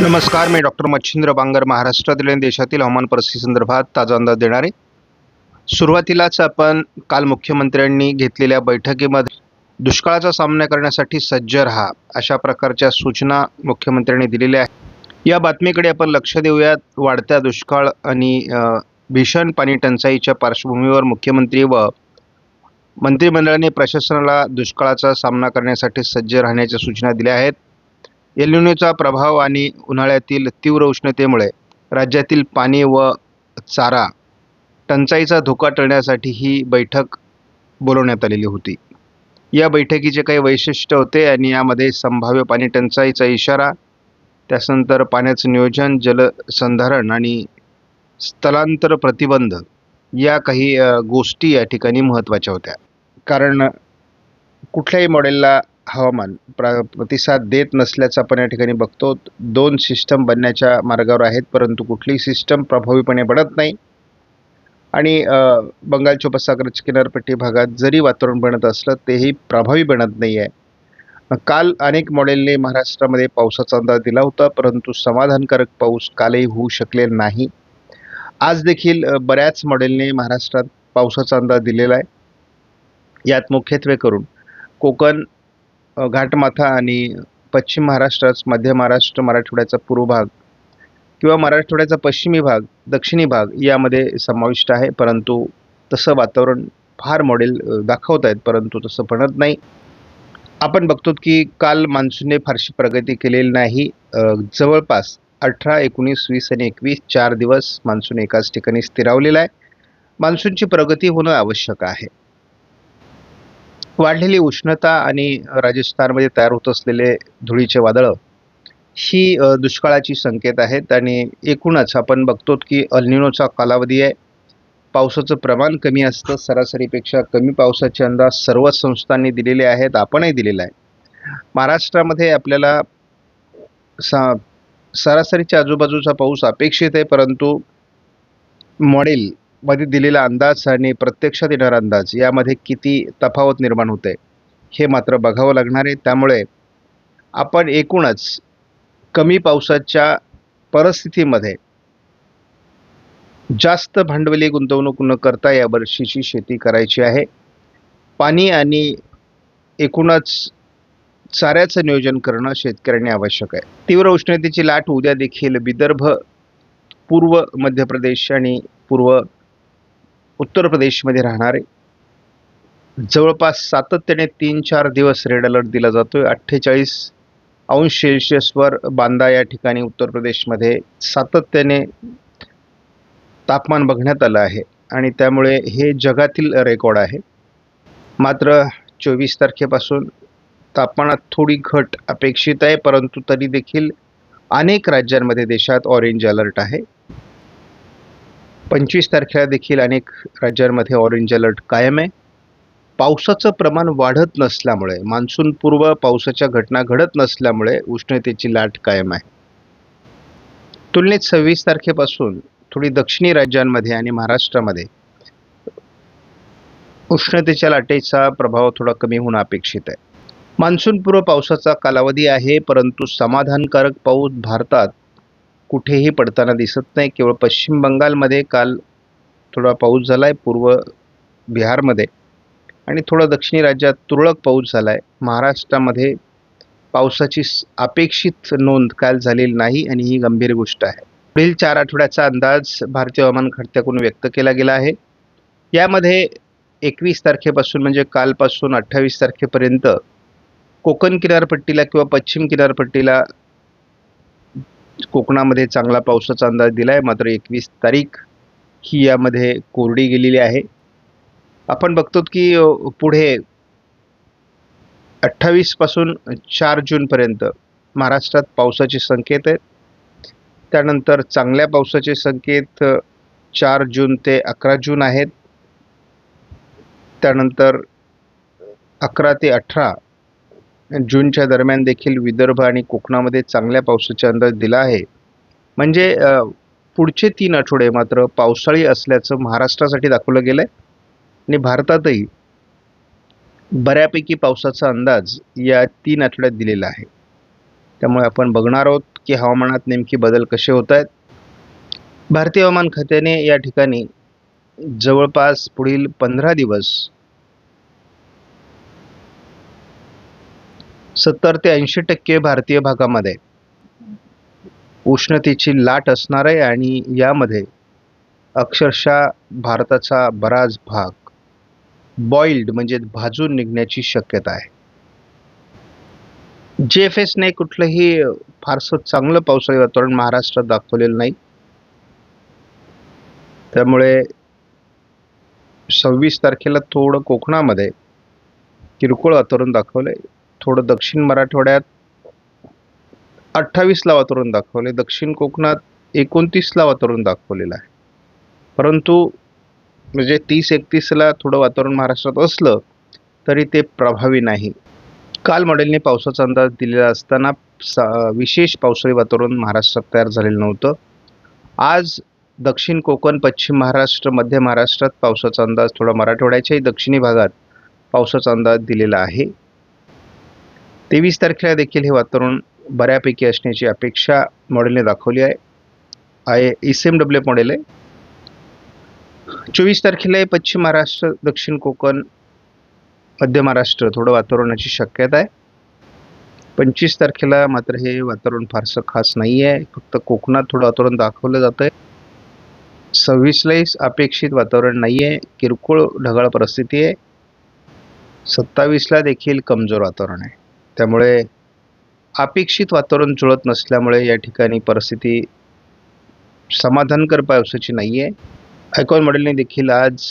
नमस्कार, मी डॉक्टर मच्छिंद्र बांगर महाराष्ट्रातील आणि देशातील हवामान परिस्थितीसंदर्भात ताजा अंदाज देणार आहे. सुरुवातीलाच आपण काल मुख्यमंत्र्यांनी घेतलेल्या बैठकीमध्ये दुष्काळाचा सामना करण्यासाठी सज्ज राहा अशा प्रकारच्या सूचना मुख्यमंत्र्यांनी दिलेल्या आहेत. या बातमीकडे आपण लक्ष देऊयात. वाढत्या दुष्काळ आणि भीषण पाणी टंचाईच्या पार्श्वभूमीवर मुख्यमंत्री व मंत्रिमंडळाने प्रशासनाला दुष्काळाचा सामना करण्यासाठी सज्ज राहण्याच्या सूचना दिल्या आहेत. एल निनोचा प्रभाव आणि उन्हाळ्यातील तीव्र उष्णतेमुळे राज्यातील पाणी व चारा टंचाईचा धोका टळण्यासाठी ही बैठक बोलवण्यात आलेली होती. या बैठकीचे काही वैशिष्ट्य होते आणि यामध्ये संभाव्य पाणी टंचाईचा इशारा, त्यानंतर पाण्याचं नियोजन, जलसंधारण आणि स्थलांतर प्रतिबंध या काही गोष्टी या ठिकाणी महत्त्वाच्या होत्या. कारण कुठल्याही मॉडेलला हवामान प्रतिसाद देत नसल्याचं आपण या ठिकाणी बघतो. 2 सिस्टम बनण्याच्या मार्गावर आहेत, परंतु कुठलीही सिस्टम प्रभावीपणे बनत नाही आणि बंगालच्या उपसागराच्या किनारपट्टी भागात जरी वातावरण बनत असलं तेही प्रभावी बनत नाही आहे. काल अनेक मॉडेलने महाराष्ट्रामध्ये पावसाचा अंदाज दिला होता, परंतु समाधानकारक पाऊस कालही होऊ शकलेला नाही. आज देखील बऱ्याच मॉडेलने महाराष्ट्रात पावसाचा अंदाज दिलेला आहे. यात मुख्यत्वे करून कोकण, घाटमाथा आणि पश्चिम महाराष्ट्र, मध्य महाराष्ट्र, मराठवाड्याचा पूर्व भाग किंवा मराठवाड्याचा पश्चिमी भाग, दक्षिणी भाग यामध्ये समाविष्ट आहे. परंतु तसं वातावरण फार मॉडेल दाखवत आहेत, परंतु तसं बनत नाही. आपण बघतो की काल मान्सूनने फारशी प्रगती केलेली नाही. जवळपास 18, 19, 20 आणि 21 4 दिवस मान्सून एकाच ठिकाणी स्थिरावलेला आहे. मान्सूनची प्रगती होणं आवश्यक आहे. वाढलेली उष्णता आणि राजस्थानमध्ये तयार होत असलेले धुळीचे वादळं ही दुष्काळाची संकेत आहेत आणि एकूणच आपण बघतो की एल निनोचा कालावधी आहे. पावसाचं प्रमाण कमी असतं, सरासरीपेक्षा कमी पावसाचे अंदाज सर्व संस्थांनी दिलेले आहेत, आपणही दिलेला आहे. महाराष्ट्रामध्ये आपल्याला सरासरीच्या आजूबाजूचा पाऊस अपेक्षित आहे, परंतु मॉडेल मध्ये दिलेला अंदाज आणि प्रत्यक्षात येणारा अंदाज यामध्ये किती तफावत निर्माण होते हे मात्र बघावं लागणार आहे. त्यामुळे आपण एकूणच कमी पावसाच्या परिस्थितीमध्ये जास्त भांडवली गुंतवणूक न करता या वर्षीची शेती करायची आहे. पाणी आणि एकूणच चाऱ्याचं नियोजन करणं शेतकऱ्यांनी आवश्यक आहे. तीव्र उष्णतेची लाट उद्या देखील विदर्भ, पूर्व मध्य प्रदेश आणि पूर्व उत्तर प्रदेशमध्ये राहणार आहे. जवळपास सातत्याने 3-4 दिवस रेड अलर्ट दिला जातोय. 48°C बांदा या ठिकाणी उत्तर प्रदेशमध्ये सातत्याने तापमान बघण्यात आलं आहे आणि त्यामुळे हे जगातील रेकॉर्ड आहे. मात्र 24 तारखेपासून तापमानात थोडी घट अपेक्षित आहे, परंतु तरी देखील अनेक राज्यांमध्ये देशात ऑरेंज अलर्ट आहे. 25 तारखेला देखील अनेक राज्यांमध्ये ऑरेंज अलर्ट कायम आहे. पावसाचं प्रमाण वाढत नसल्यामुळे, मान्सून पूर्व पावसाच्या घटना घडत नसल्यामुळे उष्णतेची लाट कायम आहे. तुलनेत 26 तारखेपासून थोडी दक्षिणी राज्यांमध्ये आणि महाराष्ट्रामध्ये उष्णतेच्या लाटेचा प्रभाव थोडा कमी होणं अपेक्षित आहे. मान्सून पूर्व पावसाचा कालावधी आहे, परंतु समाधानकारक पाऊस भारतात कुठेही पडताना दिसत नाही. केवळ पश्चिम बंगालमध्ये काल थोडा पाऊस झाला आहे, पूर्व बिहारमध्ये आणि थोडा दक्षिणी राज्यात तुरळक पाऊस झाला आहे. महाराष्ट्रामध्ये पावसाची अपेक्षित नोंद काल झालेली नाही आणि ही गंभीर गोष्ट आहे. पुढील 4 आठवड्याचा अंदाज भारतीय हवामान खात्याकडून व्यक्त केला गेला आहे. यामध्ये 21 तारखेपासून म्हणजे कालपासून 28 तारखेपर्यंत कोकण किनारपट्टीला किंवा पश्चिम किनारपट्टीला कोकणामध्ये चांगला पावसाचा अंदाज दिला आहे. मात्र 21 तारीख ही यामध्ये कोरडी गेलेली आहे. आपण बघतो की पुढे 28 पासून 4 जूनपर्यंत महाराष्ट्रात पावसाचे संकेत आहेत. त्यानंतर चांगल्या पावसाचे संकेत 4 जून ते 11 जून आहेत. त्यानंतर 11 ते 18 जूनच्या दरम्यान देखील विदर्भ आणि कोकणामध्ये चांगल्या पावसाचा अंदाज दिला आहे. म्हणजे पुढचे 3 आठवडे मात्र पावसाळी असल्याचं महाराष्ट्रासाठी दाखवलं गेलं आहे आणि भारतातही बऱ्यापैकी पावसाचा अंदाज या 3 आठवड्यात दिलेला आहे. त्यामुळे आपण बघणार आहोत की हवामानात नेमकी बदल कसे होत आहेत. भारतीय हवामान खात्याने या ठिकाणी जवळपास पुढील 15 दिवस 70 ते 80% भारतीय भागामध्ये उष्णतेची लाट असणार आहे आणि यामध्ये अक्षरशः भारताचा बराच भाग बॉइल्ड म्हणजे भाजून निघण्याची शक्यता आहे. JFSने कुठलंही फारसं चांगलं पावसाळी वातावरण महाराष्ट्रात दाखवलेलं नाही. त्यामुळे 26 तारखेला थोडं कोकणामध्ये किरकोळ वातावरण दाखवलंय. थोडं दक्षिण मराठवाड्यात 28ला वातावरण दाखवले. दक्षिण कोकणात 29ला वातावरण दाखवलेलं आहे. परंतु म्हणजे 30-31ला थोडं वातावरण महाराष्ट्रात असलं तरी ते प्रभावी नाही. काल मॉडेलने पावसाचा अंदाज दिलेला असताना विशेष पावसाळी वातावरण महाराष्ट्रात तयार झालेलं नव्हतं. आज दक्षिण कोकण, पश्चिम महाराष्ट्र, मध्य महाराष्ट्रात पावसाचा अंदाज, थोडा मराठवाड्याच्याही दक्षिणी भागात पावसाचा अंदाज दिलेला आहे. 23 तारखेला देखील हे वातावरण बऱ्यापैकी असण्याची अपेक्षा मॉडेलने दाखवली आहे. ICMW मॉडेल आहे. 24 तारखेला पश्चिम महाराष्ट्र, दक्षिण कोकण, मध्य महाराष्ट्र थोडं वातावरणाची शक्यता आहे. 25 तारखेला मात्र हे वातावरण फारसं खास नाही आहे. फक्त कोकणात थोडं वातावरण दाखवलं जातं आहे. 26लाही अपेक्षित वातावरण नाही आहे, किरकोळ ढगाळ परिस्थिती आहे. 27ला देखील कमजोर वातावरण आहे. त्यामुळे अपेक्षित वातावरण जुळत नसल्यामुळे या ठिकाणी परिस्थिती समाधानकर पावसाची नाही आहे. आयकॉन मॉडेलने देखील आज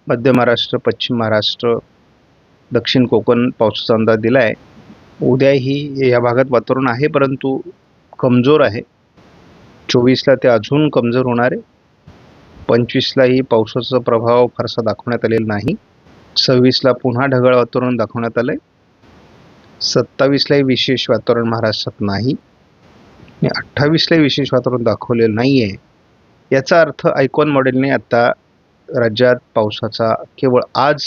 मध्य महाराष्ट्र, पश्चिम महाराष्ट्र, दक्षिण कोकण पावसाचा अंदाज दिला आहे. उद्याही या भागात वातावरण आहे परंतु कमजोर आहे. 24ला ते अजून कमजोर होणार आहे. 25लाही पावसाचा प्रभाव फारसा दाखवण्यात आलेला नाही. 26ला पुन्हा ढगाळ वातावरण दाखवण्यात आलं आहे. 27लाही विशेष वातावरण महाराष्ट्रात नाही आणि 28लाही विशेष वातावरण दाखवलेलं नाही आहे. याचा अर्थ आयकॉन मॉडेलने आता राज्यात पावसाचा केवळ आज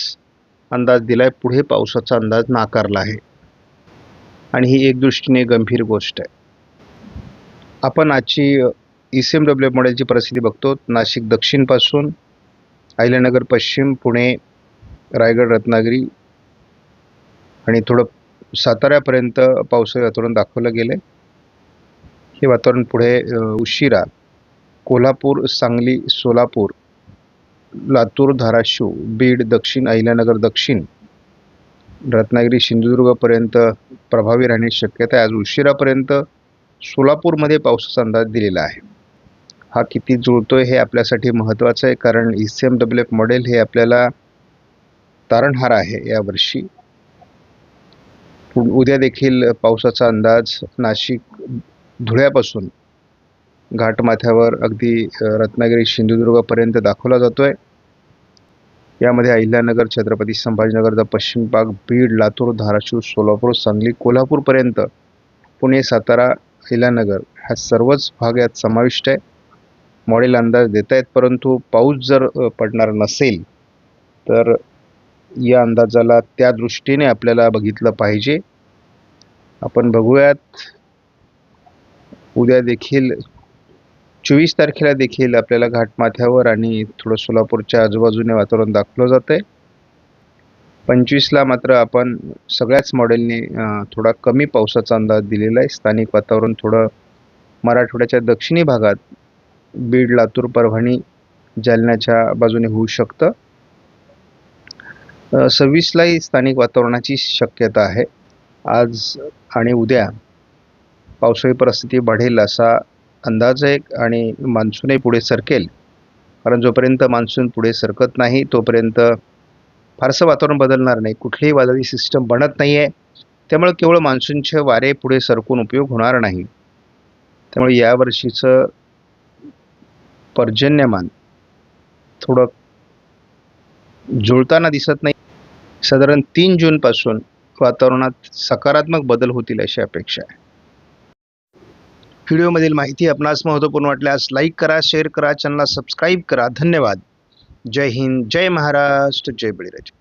अंदाज दिला आहे, पुढे पावसाचा अंदाज नाकारला आहे आणि ही एक दृष्टीने गंभीर गोष्ट आहे. आपण आजची ICMW मॉडेलची परिस्थिती बघतो. नाशिक दक्षिणपासून अहिल्यानगर पश्चिम, पुणे, रायगड, रत्नागिरी आणि थोडं साताऱ्यापर्यंत पावसाळी वातावरण दाखवलं गेलं. हे वातावरण पुढे उशिरा कोल्हापूर, सांगली, सोलापूर, लातूर, धाराशिव, बीड, दक्षिण अहिल्यानगर दक्षिण, रत्नागिरी, सिंधुदुर्गपर्यंत प्रभावी राहण्याची शक्यता आहे. आज उशिरापर्यंत सोलापूरमध्ये पावसाचा अंदाज दिलेला आहे. हा किती जुळतोय हे आपल्यासाठी महत्त्वाचं आहे, कारण ICMW मॉडेल हे आपल्याला तारणहार आहे यावर्षी. उद्या देखील पावसाचा अंदाज नाशिक, धुळ्यापासून घाटमाथ्यावर अगदी रत्नागिरी, सिंधुदुर्गपर्यंत दाखवला जातोय. यामध्ये अहिल्यानगर, छत्रपती संभाजीनगरचा पश्चिम भाग, बीड, लातूर, धाराशिव, सोलापूर, सांगली, कोल्हापूरपर्यंत, पुणे, सातारा, अहिल्यानगर हा सर्वच भाग यात समाविष्ट आहे. मॉडेल अंदाज देत आहेत, परंतु पाऊस जर पडणार नसेल तर या अंदाजाला त्या दृष्टीने आपल्याला बघितलं पाहिजे. आपण बघूयात उद्या देखील 24 तारखेला देखील आपल्याला घाटमाथ्यावर आणि थोडं सोलापूरच्या आजूबाजूने वातावरण दाखवलं जातं आहे. 25ला मात्र आपण सगळ्याच मॉडेलने थोडा कमी पावसाचा अंदाज दिलेला आहे. स्थानिक वातावरण थोडं मराठवाड्याच्या दक्षिणी भागात, बीड, लातूर, परभणी, जालन्याच्या बाजूने होऊ शकतं. 26लाही स्थानिक वातावरणाची शक्यता आहे. आज आणि उद्या पावसाळी परिस्थिती वाढेल असा अंदाज आहे आणि मान्सूनही पुढे सरकेल, कारण जोपर्यंत मान्सून पुढे सरकत नाही तोपर्यंत फारसं वातावरण बदलणार नाही. कुठलीही वादळी सिस्टम बनत नाही आहे, त्यामुळे केवळ मान्सूनचे वारे पुढे सरकून उपयोग होणार नाही. त्यामुळे यावर्षीचं पर्जन्यमान थोडं जुळताना दिसत नाही. साधारण 3 जूनपासून वातावरणात सकारात्मक बदल होतील अशी अपेक्षा आहे. व्हिडिओमधील माहिती आपणास महत्त्वपूर्ण वाटल्यास लाईक करा, शेअर करा, चॅनलला सबस्क्राईब करा. धन्यवाद. जय हिंद, जय महाराष्ट्र, जय बळीराजा.